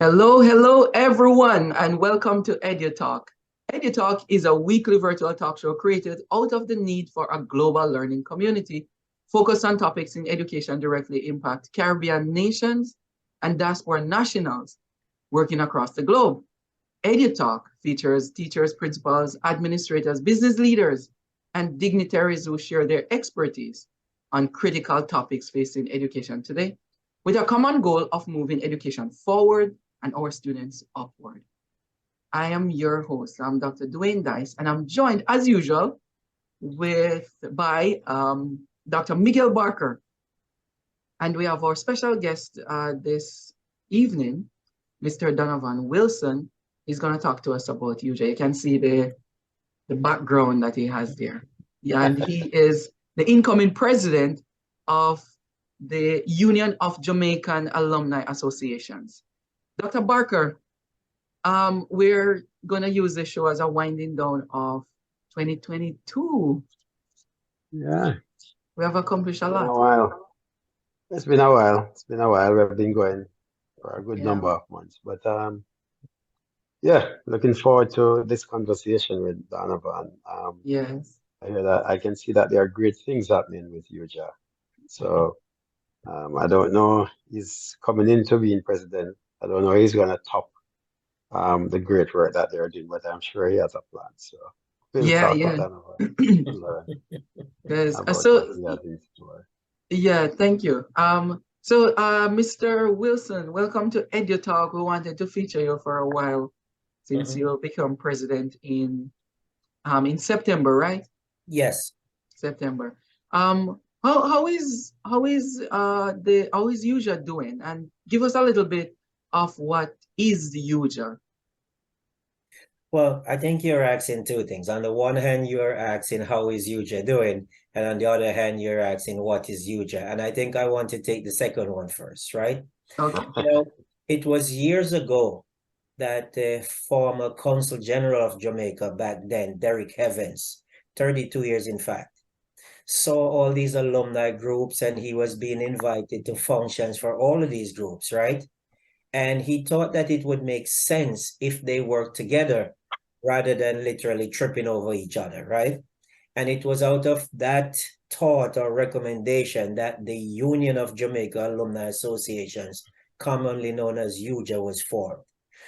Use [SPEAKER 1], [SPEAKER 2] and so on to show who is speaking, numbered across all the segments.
[SPEAKER 1] Hello, hello, everyone, and welcome to EduTALK. EduTALK is a weekly virtual talk show created out of the need for a global learning community focused on topics in education directly impact Caribbean nations and diaspora nationals working across the globe. EduTALK features teachers, principals, administrators, business leaders, and dignitaries who share their expertise on critical topics facing education today, with a common goal of moving education forward and our students upward. I am your host. I'm Dr. Dwayne Dice, and I'm joined, as usual, by Dr. Miguel Barker. And we have our special guest this evening, Mr. Donovan Wilson. He's going to talk to us about UJAA. You can see the background that he has there. Yeah, and he is the incoming president of the Union of Jamaican Alumni Associations. Dr. Barker, we're going to use this show as a winding down of 2022.
[SPEAKER 2] Yeah.
[SPEAKER 1] We have accomplished a lot.
[SPEAKER 2] Been a while. It's been a while. It's been a while. We've been going for a good number of months. But yeah, looking forward to this conversation with Donovan.
[SPEAKER 1] Yes.
[SPEAKER 2] I hear that I can see that there are great things happening with UJAA. So I don't know, he's coming into being president. I don't know if he's gonna top the great work that they're doing, but I'm sure he has a plan. So we'll talk about Donovan and learn about what he has in store.
[SPEAKER 1] Yeah, thank you. So Mr. Wilson, welcome to EduTALK. We wanted to feature you for a while since you become president in September, right?
[SPEAKER 3] Yes.
[SPEAKER 1] September. How is UJAA doing? And give us a little bit of what is UJAA.
[SPEAKER 3] Well, I think you're asking two things. On the one hand, you're asking how is UJAA doing, and on the other hand, you're asking what is UJAA. And I think I want to take the second one first, right?
[SPEAKER 1] Okay.
[SPEAKER 3] You know, it was years ago that the former Consul General of Jamaica back then, Derek Evans, 32 years in fact, saw all these alumni groups, and he was being invited to functions for all of these groups, right? And he thought that it would make sense if they worked together rather than literally tripping over each other, right? And it was out of that thought or recommendation that the Union of Jamaica Alumni Associations, commonly known as UJAA, was formed.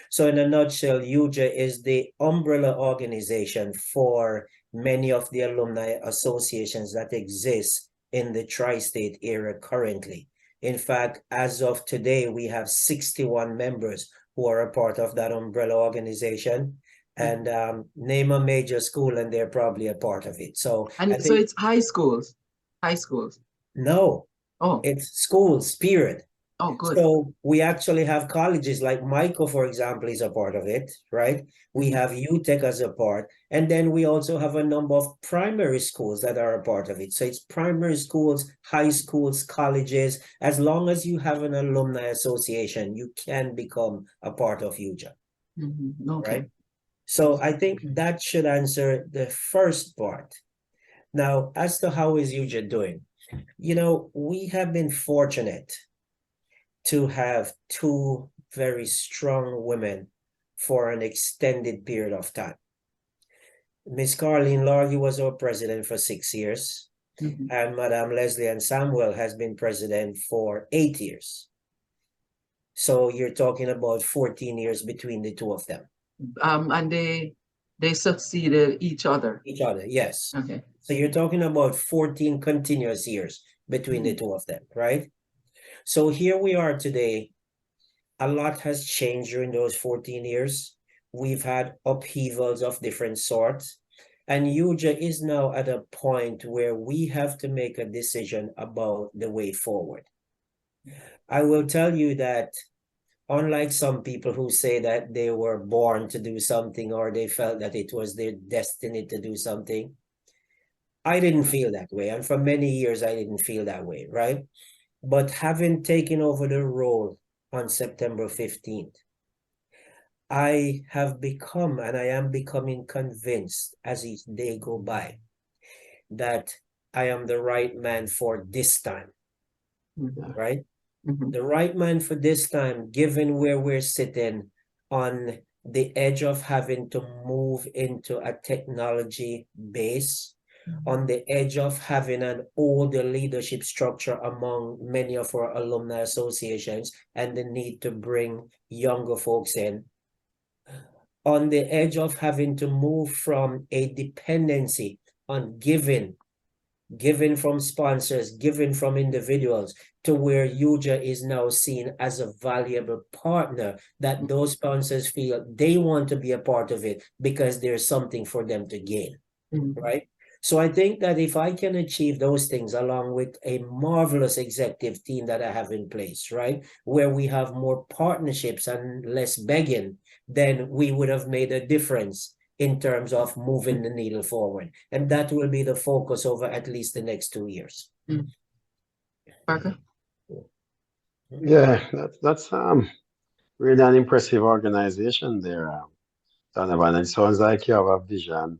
[SPEAKER 3] So in a nutshell, UJAA is the umbrella organization for many of the alumni associations that exist in the tri-state area currently. In fact, as of today, we have 61 members who are a part of that umbrella organization. And name a major school and they're probably a part of it. So
[SPEAKER 1] so it's high schools. High schools.
[SPEAKER 3] No.
[SPEAKER 1] Oh.
[SPEAKER 3] It's schools, period.
[SPEAKER 1] Oh, good.
[SPEAKER 3] So we actually have colleges like Michael, for example, is a part of it, right? We have UTech as a part. And then we also have a number of primary schools that are a part of it. So it's primary schools, high schools, colleges. As long as you have an alumni association, you can become a part of UJAA.
[SPEAKER 1] Okay.
[SPEAKER 3] Right? So I think that should answer the first part. Now, as to how is UJAA doing? You know, we have been fortunate to have two very strong women for an extended period of time. Miss Carleen Largy was our president for 6 years, and Madame Leslie Ann Samuel has been president for 8 years. So you're talking about 14 years between the two of them.
[SPEAKER 1] And they succeeded each other.
[SPEAKER 3] Each other, yes.
[SPEAKER 1] Okay.
[SPEAKER 3] So you're talking about 14 continuous years between the two of them, right? So here we are today. A lot has changed during those 14 years. We've had upheavals of different sorts. And UJAA is now at a point where we have to make a decision about the way forward. I will tell you that unlike some people who say that they were born to do something or they felt that it was their destiny to do something, I didn't feel that way. And for many years, I didn't feel that way, right? But having taken over the role on September 15th, I have become, and I am becoming convinced as each day go by, that I am the right man for this time, right? The right man for this time, given where we're sitting on the edge of having to move into a technology base, on the edge of having an older leadership structure among many of our alumni associations, and the need to bring younger folks in, on the edge of having to move from a dependency on giving from sponsors, giving from individuals, to where UJAA is now seen as a valuable partner that those sponsors feel they want to be a part of it because there's something for them to gain, right? So I think that if I can achieve those things along with a marvelous executive team that I have in place, right, where we have more partnerships and less begging, then we would have made a difference in terms of moving the needle forward. And that will be the focus over at least the next 2 years.
[SPEAKER 1] Parker?
[SPEAKER 2] Yeah, that's really an impressive organization there, Donovan. And it sounds like you have a vision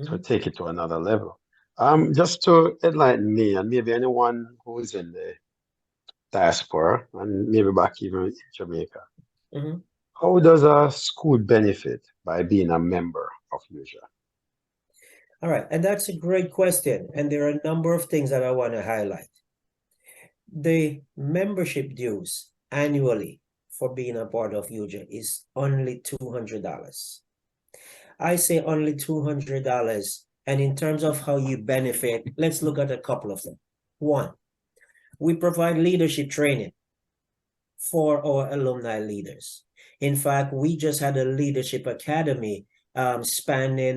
[SPEAKER 2] to take it to another level. Just to enlighten me and maybe anyone who is in the diaspora and maybe back even in Jamaica, how does a school benefit by being a member of UJAA?
[SPEAKER 3] All right, and that's a great question. And there are a number of things that I want to highlight. The membership dues annually for being a part of UJAA is only $200. I say only $200. And in terms of how you benefit, let's look at a couple of them. One, we provide leadership training for our alumni leaders. In fact, we just had a leadership academy spanning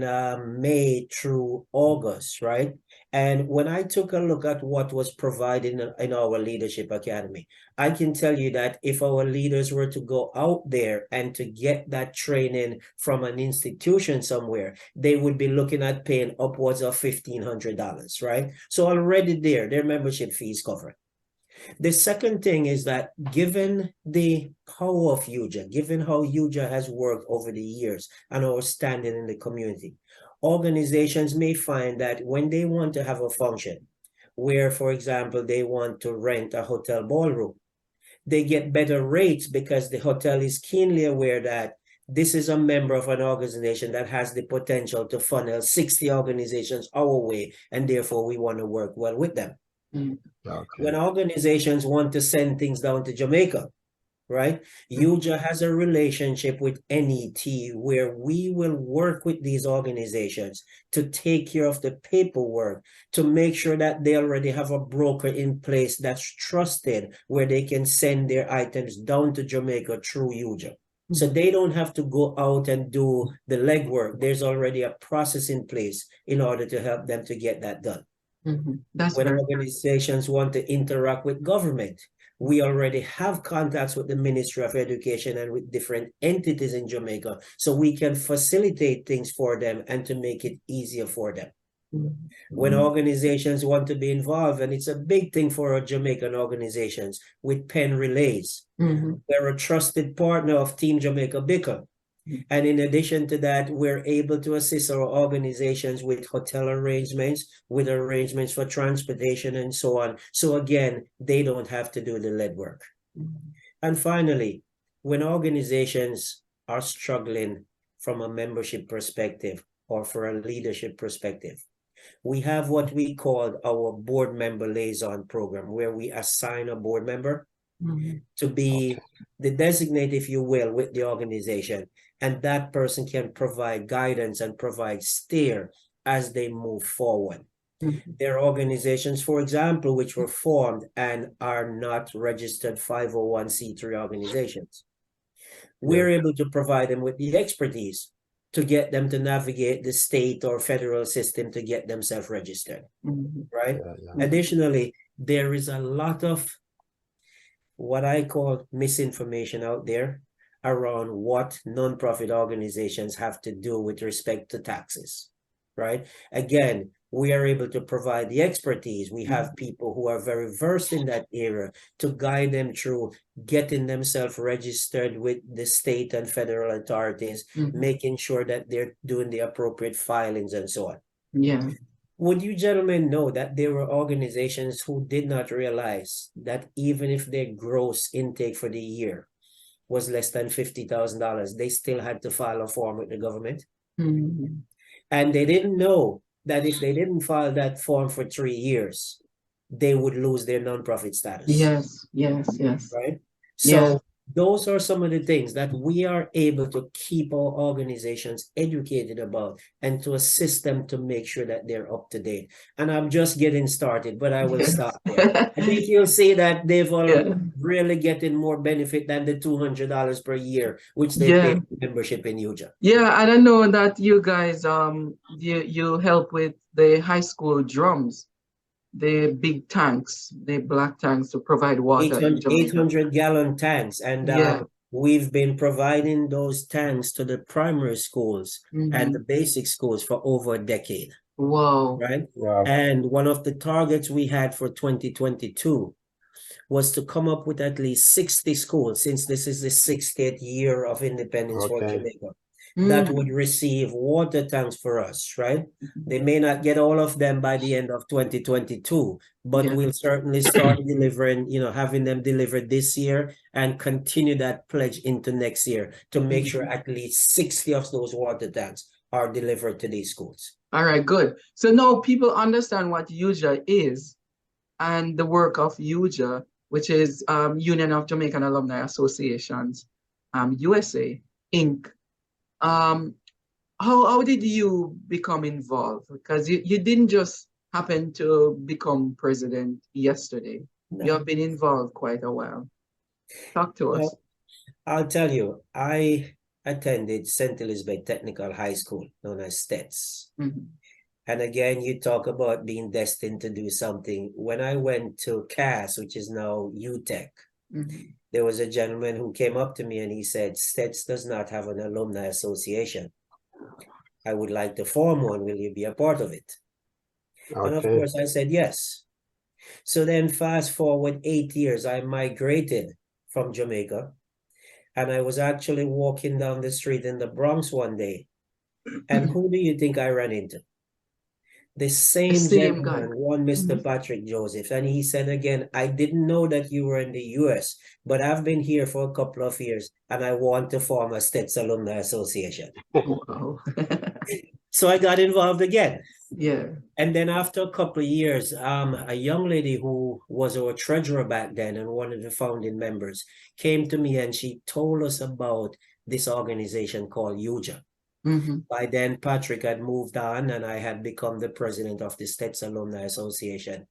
[SPEAKER 3] May through August, right? And when I took a look at what was provided in our leadership academy, I can tell you that if our leaders were to go out there and to get that training from an institution somewhere, they would be looking at paying upwards of $1,500, right? So already there, their membership fees covered. The second thing is that given the power of UJAA, given how UJAA has worked over the years and our standing in the community, organizations may find that when they want to have a function where, for example, they want to rent a hotel ballroom, they get better rates because the hotel is keenly aware that this is a member of an organization that has the potential to funnel 60 organizations our way, and therefore we want to work well with them.
[SPEAKER 2] Okay.
[SPEAKER 3] When organizations want to send things down to Jamaica, right? UJAA has a relationship with NET where we will work with these organizations to take care of the paperwork, to make sure that they already have a broker in place that's trusted, where they can send their items down to Jamaica through UJAA. So they don't have to go out and do the legwork. There's already a process in place in order to help them to get that done. When organizations want to interact with government, we already have contacts with the Ministry of Education and with different entities in Jamaica, so we can facilitate things for them and to make it easier for them. When organizations want to be involved, and it's a big thing for our Jamaican organizations, with pen relays. They're a trusted partner of Team Jamaica Beacon. And in addition to that, we're able to assist our organizations with hotel arrangements, with arrangements for transportation and so on. So again, they don't have to do the lead work. And finally, when organizations are struggling from a membership perspective or for a leadership perspective, we have what we call our board member liaison program, where we assign a board member to be the designate, if you will, with the organization. And that person can provide guidance and provide steer as they move forward. There are organizations, for example, which were formed and are not registered 501c3 organizations. We're able to provide them with the expertise to get them to navigate the state or federal system to get themselves registered, right? Additionally, there is a lot of what I call misinformation out there around what nonprofit organizations have to do with respect to taxes, right? Again, we are able to provide the expertise. We have people who are very versed in that area to guide them through getting themselves registered with the state and federal authorities, making sure that they're doing the appropriate filings and so on. Would you gentlemen know that there were organizations who did not realize that even if their gross intake for the year was less than $50,000, they still had to file a form with the government?
[SPEAKER 1] Mhm.
[SPEAKER 3] And they didn't know that if they didn't file that form for 3 years, they would lose their nonprofit status.
[SPEAKER 1] Yes, yes, yes.
[SPEAKER 3] Right?
[SPEAKER 1] Yeah.
[SPEAKER 3] So those are some of the things that we are able to keep our organizations educated about and to assist them to make sure that they're up to date. And I'm just getting started, but I will
[SPEAKER 1] Yes.
[SPEAKER 3] stop there. I think you'll see that they've all
[SPEAKER 1] Yeah.
[SPEAKER 3] really getting more benefit than the $200 per year, which they
[SPEAKER 1] Yeah.
[SPEAKER 3] pay for membership in UJAA.
[SPEAKER 1] Yeah, and I know that you guys you help with the high school drums, the big tanks, the black tanks to provide water in Jamaica.
[SPEAKER 3] 800-gallon tanks. And
[SPEAKER 1] Yeah.
[SPEAKER 3] we've been providing those tanks to the primary schools and the
[SPEAKER 1] Mhm.
[SPEAKER 3] basic schools for over a decade,
[SPEAKER 1] Wow.
[SPEAKER 3] right?
[SPEAKER 2] Wow.
[SPEAKER 3] And one of the targets we had for 2022 was to come up with at least 60 schools, since this is the 60th year of independence for
[SPEAKER 2] Okay.
[SPEAKER 3] Jamaica, that would
[SPEAKER 1] Mm.
[SPEAKER 3] receive water tanks for us, right?
[SPEAKER 1] Mhm.
[SPEAKER 3] They may not get all of them by the end of 2022, but
[SPEAKER 1] Yeah.
[SPEAKER 3] we'll certainly start delivering, having them delivered this year and continue that pledge into next year to make sure
[SPEAKER 1] Mhm.
[SPEAKER 3] at least 60 of those water tanks are delivered to these schools.
[SPEAKER 1] All right, good. So now people understand what UJAA is and the work of UJAA, which is Union of Jamaican Alumni Associations, USA, Inc. Um, how did you become involved? Because you didn't just happen to become president yesterday. You have been involved quite a while. Talk to us.
[SPEAKER 3] Well, I'll tell you, I attended St. Elizabeth Technical High School, known as STETS.
[SPEAKER 1] Mhm.
[SPEAKER 3] And again, you talk about being destined to do something. When I went to CAS, which is now UTech,
[SPEAKER 1] Mhm.
[SPEAKER 3] there was a gentleman who came up to me and he said, STETS does not have an alumni association. I would like to form one. Will you be a part of it? And of
[SPEAKER 2] Okay.
[SPEAKER 3] course, I said yes. So then fast forward 8 years, I migrated from Jamaica. And I was actually walking down the street in the Bronx one day. And who do you think I ran into? The same
[SPEAKER 1] Same guy.
[SPEAKER 3] gentleman, one Mr.
[SPEAKER 1] Mhm.
[SPEAKER 3] Patrick Joseph. And he said again, I didn't know that you were in the US, but I've been here for a couple of years and I want to form a STETS Alumni Association.
[SPEAKER 1] Wow.
[SPEAKER 3] So I got involved again.
[SPEAKER 1] Yeah.
[SPEAKER 3] And then after a couple of years, a young lady who was our treasurer back then and one of the founding members came to me and she told us about this organization called UJAA.
[SPEAKER 1] Mhm.
[SPEAKER 3] By then, Patrick had moved on and I had become the president of the STETS Alumni Association.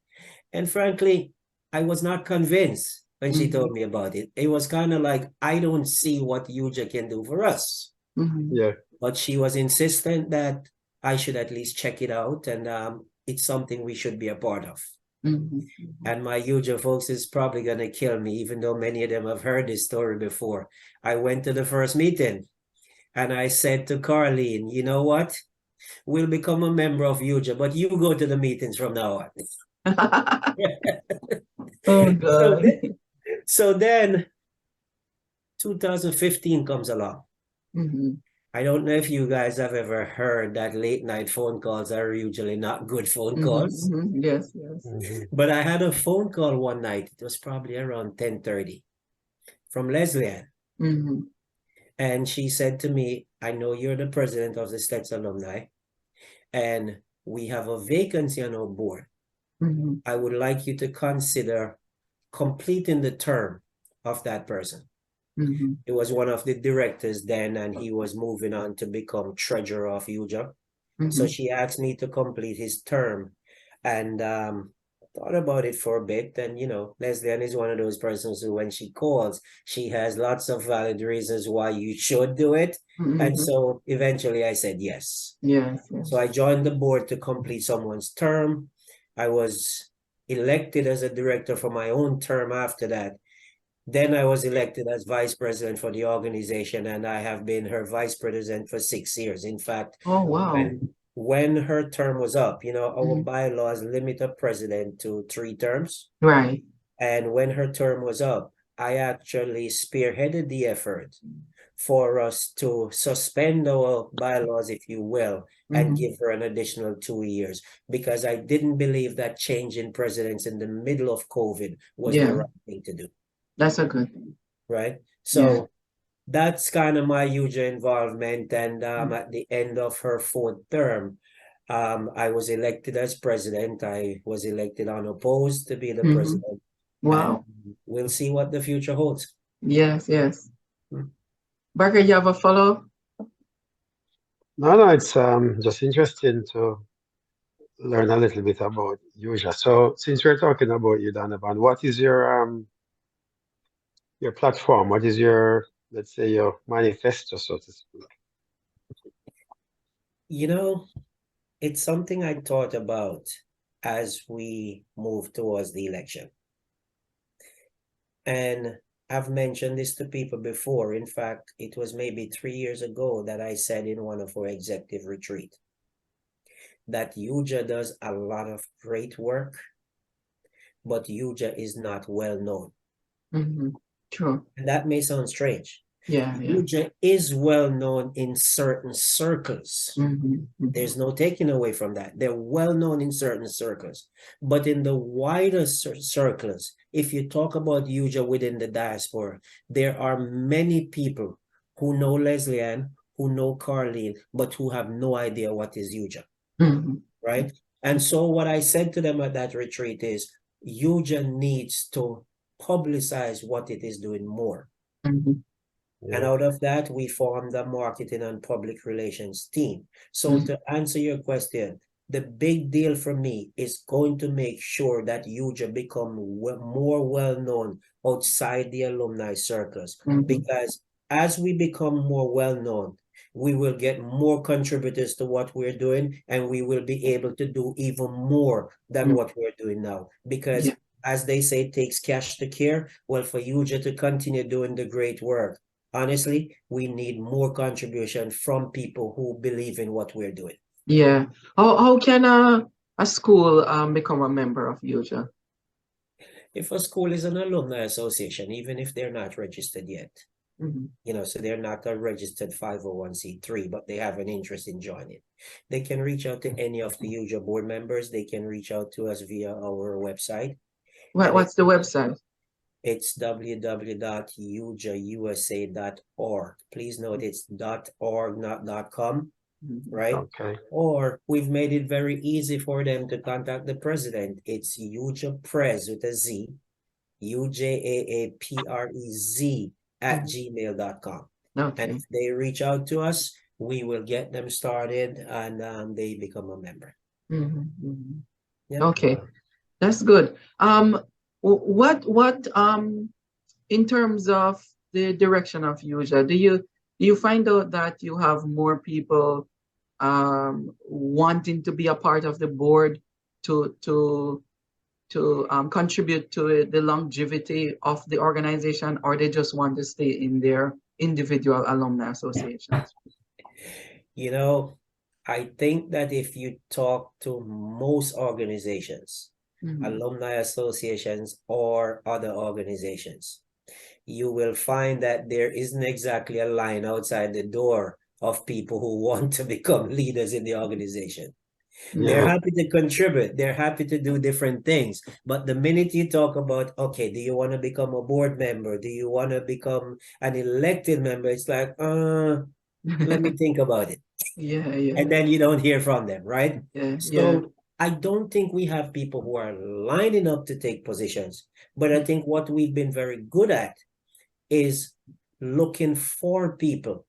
[SPEAKER 3] And frankly, I was not convinced when she told me about it. It was kind of like, I don't see what UJAA can do for us.
[SPEAKER 1] Mhm.
[SPEAKER 2] Yeah.
[SPEAKER 3] But she was insistent that I should at least check it out and it's something we should be a part of.
[SPEAKER 1] Mhm.
[SPEAKER 3] And my UJAA folks is probably going to kill me, even though many of them have heard this story before. I went to the first meeting and I said to Carlene, you know what? We'll become a member of UJAA, but you go to the meetings from now on.
[SPEAKER 1] Oh God.
[SPEAKER 3] So then 2015 comes along.
[SPEAKER 1] Mhm.
[SPEAKER 3] I don't know if you guys have ever heard that late night phone calls are usually not good phone
[SPEAKER 1] Mhm.
[SPEAKER 3] calls.
[SPEAKER 1] Mhm. Yes, yes.
[SPEAKER 3] But I had a phone call one night. It was probably around 10:30 from Leslie Ann.
[SPEAKER 1] Mhm.
[SPEAKER 3] And she said to me, I know you're the president of the STETS Alumni, and we have a vacancy on our board.
[SPEAKER 1] Mhm.
[SPEAKER 3] I would like you to consider completing the term of that person.
[SPEAKER 1] Mhm.
[SPEAKER 3] He was one of the directors then, and he was moving on to become treasurer of UJAA. So
[SPEAKER 1] Mhm.
[SPEAKER 3] she asked me to complete his term. And thought about it for a bit. And, Leslie Ann is one of those persons who, when she calls, she has lots of valid reasons why you should do it. And
[SPEAKER 1] Mhm.
[SPEAKER 3] so eventually I said yes.
[SPEAKER 1] Yes, yes.
[SPEAKER 3] So I joined the board to complete someone's term. I was elected as a director for my own term after that. Then I was elected as vice president for the organization, and I have been her vice president for 6 years. In fact,
[SPEAKER 1] Oh wow.
[SPEAKER 3] when her term was up, our
[SPEAKER 1] Mhm.
[SPEAKER 3] bylaws limit a president to 3 terms.
[SPEAKER 1] Right.
[SPEAKER 3] And when her term was up, I actually spearheaded the effort for us to suspend our bylaws, if you will, and
[SPEAKER 1] Mhm.
[SPEAKER 3] give her an additional 2 years, because I didn't believe that changing presidents in the middle of COVID was the
[SPEAKER 1] Yeah,
[SPEAKER 3] right thing to do,
[SPEAKER 1] that's a good thing.
[SPEAKER 3] right?
[SPEAKER 1] Yeah.
[SPEAKER 3] So that's kind of my UJAA involvement. And
[SPEAKER 1] Mhm.
[SPEAKER 3] at the end of her 4th term, I was elected as president. I was elected unopposed to be the
[SPEAKER 1] Mhm.
[SPEAKER 3] president. And
[SPEAKER 1] Wow.
[SPEAKER 3] we'll see what the future holds.
[SPEAKER 1] Yes, yes.
[SPEAKER 3] Hmm.
[SPEAKER 1] Barker, you have a follow?
[SPEAKER 2] No, it's just interesting to learn a little bit about UJAA. So since we're talking about you, Donovan, what is your platform? What is your, let's say, your manifesto, so to speak?
[SPEAKER 3] You know, it's something I thought about as we move towards the election. And I've mentioned this to people before. In fact, it was maybe 3 years ago that I said in one of our executive retreat that UJAA does a lot of great work, but UJAA is not well known.
[SPEAKER 1] Mm-hmm. True.
[SPEAKER 3] And that may sound strange.
[SPEAKER 1] Yeah, yeah.
[SPEAKER 3] UJAA is well known in certain circles.
[SPEAKER 1] Mm-hmm.
[SPEAKER 3] There's no taking away from that. They're well known in certain circles. But in the wider circles, if you talk about UJAA within the diaspora, there are many people who know Leslie Ann, who know Carlene, but who have no idea what is UJAA,
[SPEAKER 1] Mm-hmm.
[SPEAKER 3] right? And so what I said to them at that retreat is, UJAA needs to publicize what it is doing more.
[SPEAKER 1] Mm-hmm.
[SPEAKER 3] And
[SPEAKER 2] Yeah.
[SPEAKER 3] out of that, we formed a marketing and public relations team. So to answer your question, the big deal for me is going to make sure that UJAA become more well-known outside the alumni circles.
[SPEAKER 1] Mm-hmm.
[SPEAKER 3] Because as we become more well-known, we will get more contributors to what we're doing, and we will be able to do even more than what we're doing now. Because as they say, it takes cash to care. Well, for UJAA to continue doing the great work, honestly, we need more contribution from people who believe in what we're doing.
[SPEAKER 1] Yeah. How can a school become a member of UJAA?
[SPEAKER 3] If a school is an alumni association, even if they're not registered yet, so they're not a registered 501c3, but they have an interest in joining, they can reach out to any of the UJAA board members. They can reach out to us via our website.
[SPEAKER 1] What's the website?
[SPEAKER 3] It's www.ujausa.org. Please note it's .org, not .com, right?
[SPEAKER 2] Okay.
[SPEAKER 3] Or we've made it very easy for them to contact the president. It's UJAA Prez with a Z, UJAA @gmail.com.
[SPEAKER 1] Okay.
[SPEAKER 3] And if they reach out to us, we will get them started, and they become a member. Yeah.
[SPEAKER 1] Okay, that's good. What in terms of the direction of UJAA, do you find out that you have more people wanting to be a part of the board to contribute to the longevity of the organization, or they just want to stay in their individual alumni associations?
[SPEAKER 3] I think that if you talk to most organizations, alumni associations or other organizations, you will find that there isn't exactly a line outside the door of people who want to become leaders in the organization. They're happy to contribute. They're happy to do different things. But the minute you talk about, okay, do you want to become a board member? Do you want to become an elected member? It's like, let me think about it.
[SPEAKER 1] Yeah.
[SPEAKER 3] And then you don't hear from them, right?
[SPEAKER 1] Yeah.
[SPEAKER 3] So I don't think we have people who are lining up to take positions. But I think what we've been very good at is looking for people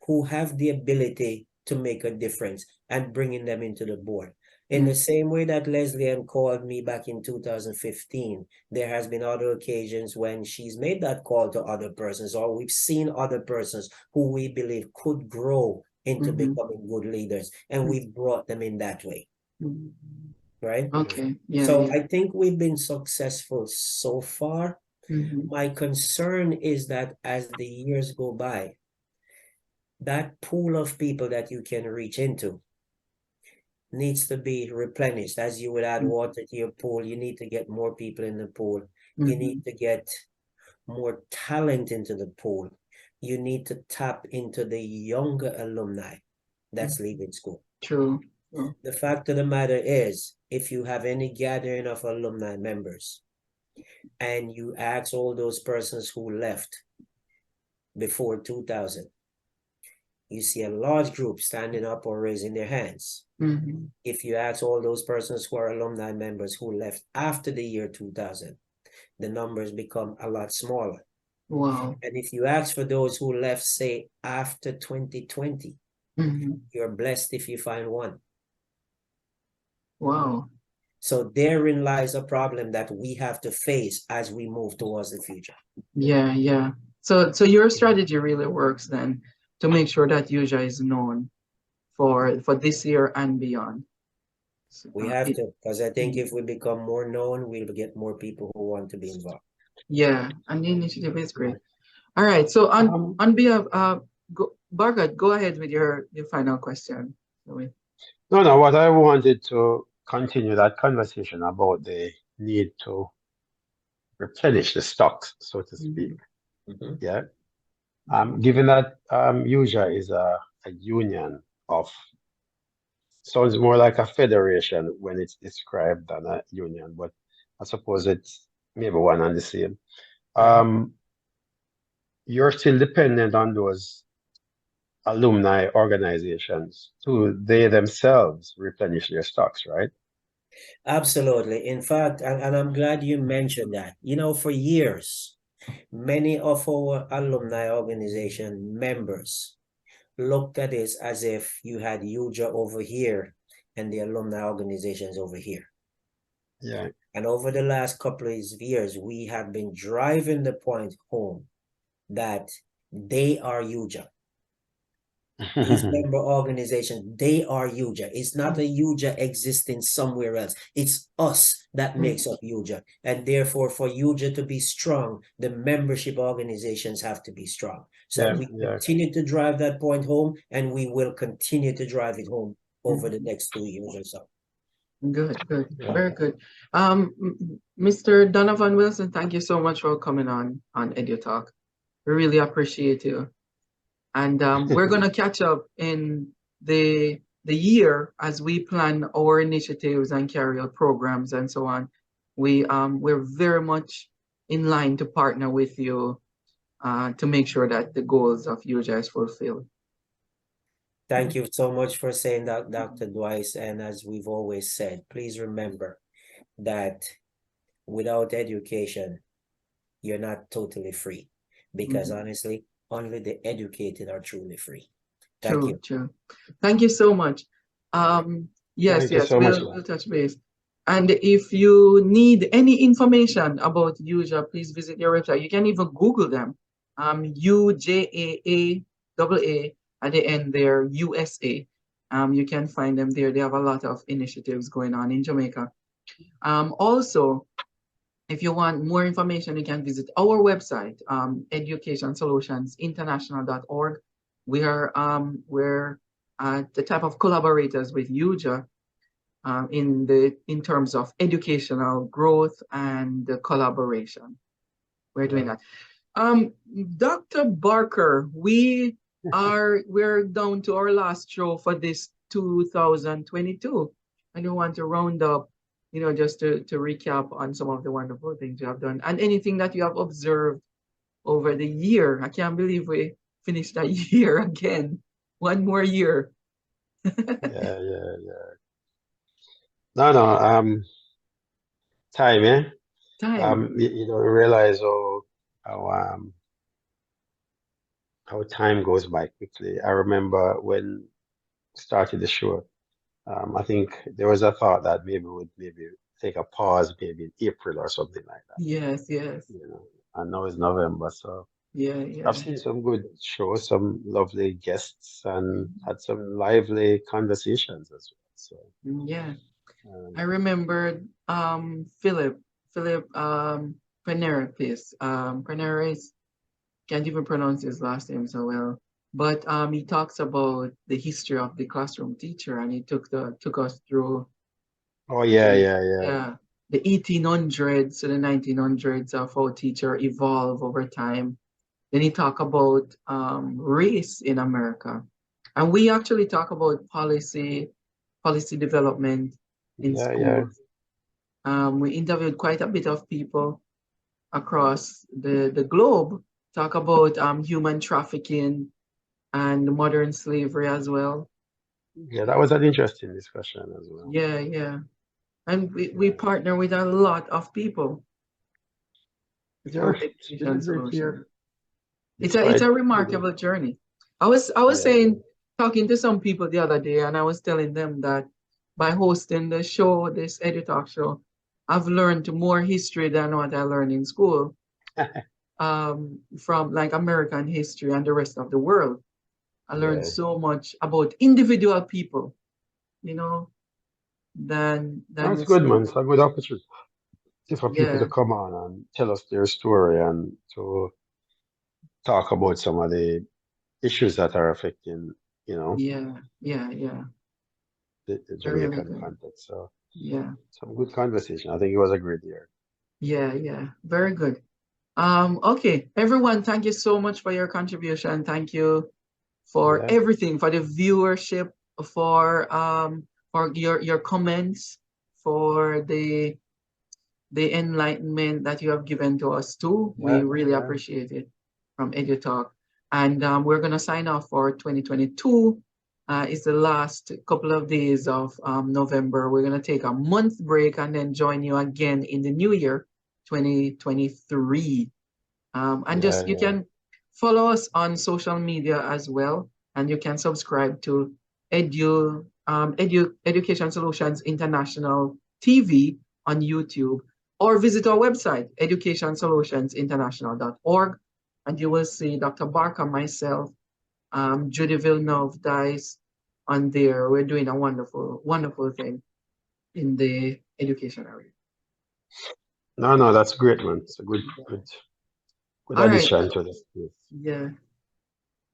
[SPEAKER 3] who have the ability to make a difference and bringing them into the board. In the same way that Leslie Ann called me back in 2015, there has been other occasions when she's made that call to other persons, or we've seen other persons who we believe could grow into becoming good leaders, and we've brought them in that way. Right?
[SPEAKER 1] Okay.
[SPEAKER 3] So I think we've been successful so far. My concern is that as the years go by, that pool of people that you can reach into needs to be replenished. As you would add water to your pool, you need to get more people in the pool. You need to get more talent into the pool. you need to tap into the younger alumni that's leaving school.
[SPEAKER 1] True.
[SPEAKER 3] The fact of the matter is, if you have any gathering of alumni members and you ask all those persons who left before 2000, you see a large group standing up or raising their hands. If you ask all those persons who are alumni members who left after the year 2000, the numbers become a lot smaller.
[SPEAKER 1] Wow.
[SPEAKER 3] And if you ask for those who left, say, after 2020, you're blessed if you find one.
[SPEAKER 1] Wow.
[SPEAKER 3] So therein lies a problem that we have to face as we move towards the future.
[SPEAKER 1] Yeah, yeah. So your strategy really works then to make sure that UJAA is known for this year and beyond. So,
[SPEAKER 3] We have to, because I think if we become more known, we'll get more people who want to be involved.
[SPEAKER 1] Yeah, and the initiative is great. All right. So on behalf Bargat, go ahead with your final question.
[SPEAKER 2] No, what I wanted to continue that conversation about the need to replenish the stocks, so to speak. Yeah. Given that UJAA is a union of, sounds more like a federation when it's described than a union, but I suppose it's maybe one and the same. You're still dependent on those alumni organizations to they themselves replenish their stocks, right?
[SPEAKER 3] Absolutely. In fact, and I'm glad you mentioned that. You know, for years, many of our alumni organization members looked at this as if you had UJAA over here and the alumni organizations over here.
[SPEAKER 2] Yeah.
[SPEAKER 3] And over the last couple of years, we have been driving the point home that they are UJAA. These member organizations, they are UJAA. It's not a UJAA existing somewhere else. It's us that makes up UJAA. And therefore, for UJAA to be strong, the membership organizations have to be strong. So we continue to drive that point home, and we will continue to drive it home over the next 2 years or so.
[SPEAKER 1] Good. Very good. Mr. Donovan Wilson, thank you so much for coming on EduTALK. We really appreciate you. And we're going to catch up in the year as we plan our initiatives and carry out programs and so on. We're very much in line to partner with you to make sure that the goals of UJAA is fulfilled.
[SPEAKER 3] Thank you so much for saying that, Dr. Dwight. And as we've always said, please remember that without education, you're not totally free. Because honestly, only the educated are truly free. Thank you.
[SPEAKER 1] True. Thank you so much. Yes, we'll touch base. And if you need any information about UJAA, please visit your website. You can even Google them. UJAA, AA, at the end there, USA. You can find them there. They have a lot of initiatives going on in Jamaica. Also, if you want more information, you can visit our website, educationsolutionsinternational.org. We're the type of collaborators with UJAA in terms of educational growth and collaboration. We're doing that. Dr. Barker, we're down to our last show for this 2022. I don't want to round up, just to recap on some of the wonderful things you have done and anything that you have observed over the year. I can't believe we finished that year again. One more year.
[SPEAKER 2] Yeah. No. Time, eh?
[SPEAKER 1] Time.
[SPEAKER 2] You don't realize how time goes by quickly. I remember when started the show. I think there was a thought that maybe we'd take a pause, maybe in April or something like that.
[SPEAKER 1] Yes.
[SPEAKER 2] And now it's November, so
[SPEAKER 1] yeah.
[SPEAKER 2] I've seen some good shows, some lovely guests, and had some lively conversations as well. So
[SPEAKER 1] yeah, I remember Philip Penerius. Penerius, can't even pronounce his last name so well. But he talks about the history of the classroom teacher, and he took us through.
[SPEAKER 2] Oh yeah.
[SPEAKER 1] The 1800s to the 1900s of how teacher evolved over time, Then he talked about race in America. And we actually talk about policy development in
[SPEAKER 2] Yeah,
[SPEAKER 1] schools. We interviewed quite a bit of people across the globe, talk about human trafficking and modern slavery as well.
[SPEAKER 2] yeah, that was an interesting discussion as well.
[SPEAKER 1] Yeah, yeah. And we partner with a lot of people
[SPEAKER 2] Yeah,
[SPEAKER 1] through
[SPEAKER 2] it's been a
[SPEAKER 1] education
[SPEAKER 2] great
[SPEAKER 1] solution.
[SPEAKER 2] year.
[SPEAKER 1] It's
[SPEAKER 2] Despite
[SPEAKER 1] a
[SPEAKER 2] the,
[SPEAKER 1] remarkable journey. I was
[SPEAKER 2] yeah,
[SPEAKER 1] saying, talking to some people the other day, and I was telling them that by hosting the show, this EduTalk show, I've learned more history than what I learned in school, from like American history and the rest of the world. I learned
[SPEAKER 2] yeah.
[SPEAKER 1] so much about individual people, you know, than
[SPEAKER 2] That's
[SPEAKER 1] with
[SPEAKER 2] good, man.
[SPEAKER 1] school.
[SPEAKER 2] It's a good opportunity for people to
[SPEAKER 1] Yeah,
[SPEAKER 2] come on and tell us their story and to talk about some of the issues that are affecting,
[SPEAKER 1] yeah, yeah, yeah.
[SPEAKER 2] the
[SPEAKER 1] Really
[SPEAKER 2] Jamaican
[SPEAKER 1] good.
[SPEAKER 2] context. So
[SPEAKER 1] Yeah,
[SPEAKER 2] some good conversation. I think it was a great year.
[SPEAKER 1] yeah, yeah. Very good. Okay, everyone, thank you so much for your contribution. Thank you for
[SPEAKER 2] Yeah,
[SPEAKER 1] everything, for the viewership, for your comments, for the enlightenment that you have given to us too. We
[SPEAKER 2] yeah,
[SPEAKER 1] really
[SPEAKER 2] yeah.
[SPEAKER 1] appreciate it from EduTalk. And we're gonna sign off for 2022. It's the last couple of days of November. We're gonna take a month break and then join you again in the new year, 2023. And
[SPEAKER 2] Yeah,
[SPEAKER 1] just you
[SPEAKER 2] yeah.
[SPEAKER 1] can follow us on social media as well, and you can subscribe to Education Solutions International TV on YouTube, or visit our website, educationsolutionsinternational.org, and you will see Dr. Barker, myself, Judy Villeneuve Dice on there. We're doing a wonderful, wonderful thing in the education area.
[SPEAKER 2] No, no, that's great, man. It's a good
[SPEAKER 1] All right.
[SPEAKER 2] addition to this. Yes.
[SPEAKER 1] Yeah.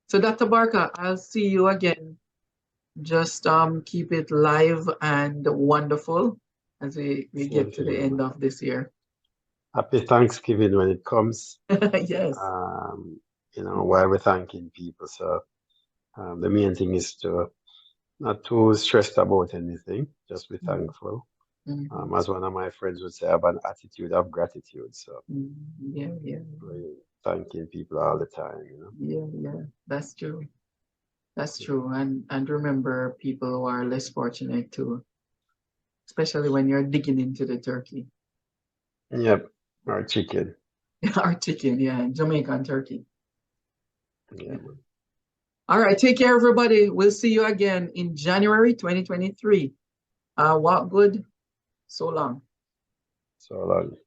[SPEAKER 1] So Dr. Barker, I'll see you again. Just keep it live and wonderful as we
[SPEAKER 2] Same
[SPEAKER 1] get
[SPEAKER 2] to
[SPEAKER 1] to the
[SPEAKER 2] you,
[SPEAKER 1] end
[SPEAKER 2] man.
[SPEAKER 1] of this year.
[SPEAKER 2] Happy Thanksgiving when it comes.
[SPEAKER 1] Yes.
[SPEAKER 2] While we're thanking people. So the main thing is to not too stressed about anything, just be
[SPEAKER 1] Mhm.
[SPEAKER 2] thankful.
[SPEAKER 1] Mhm.
[SPEAKER 2] As one of my friends would say, have an attitude of gratitude. So
[SPEAKER 1] Yeah, yeah,
[SPEAKER 2] we're thanking people all the time.
[SPEAKER 1] yeah, yeah. That's true. That's true. And remember people who are less fortunate too, especially when you're digging into the turkey.
[SPEAKER 2] Yep, our chicken.
[SPEAKER 1] Our chicken, yeah, Jamaican turkey.
[SPEAKER 2] Yeah,
[SPEAKER 1] Yeah.
[SPEAKER 2] man.
[SPEAKER 1] All right, take care, everybody. We'll see you again in January 2023. Walk good. So long.
[SPEAKER 2] So long.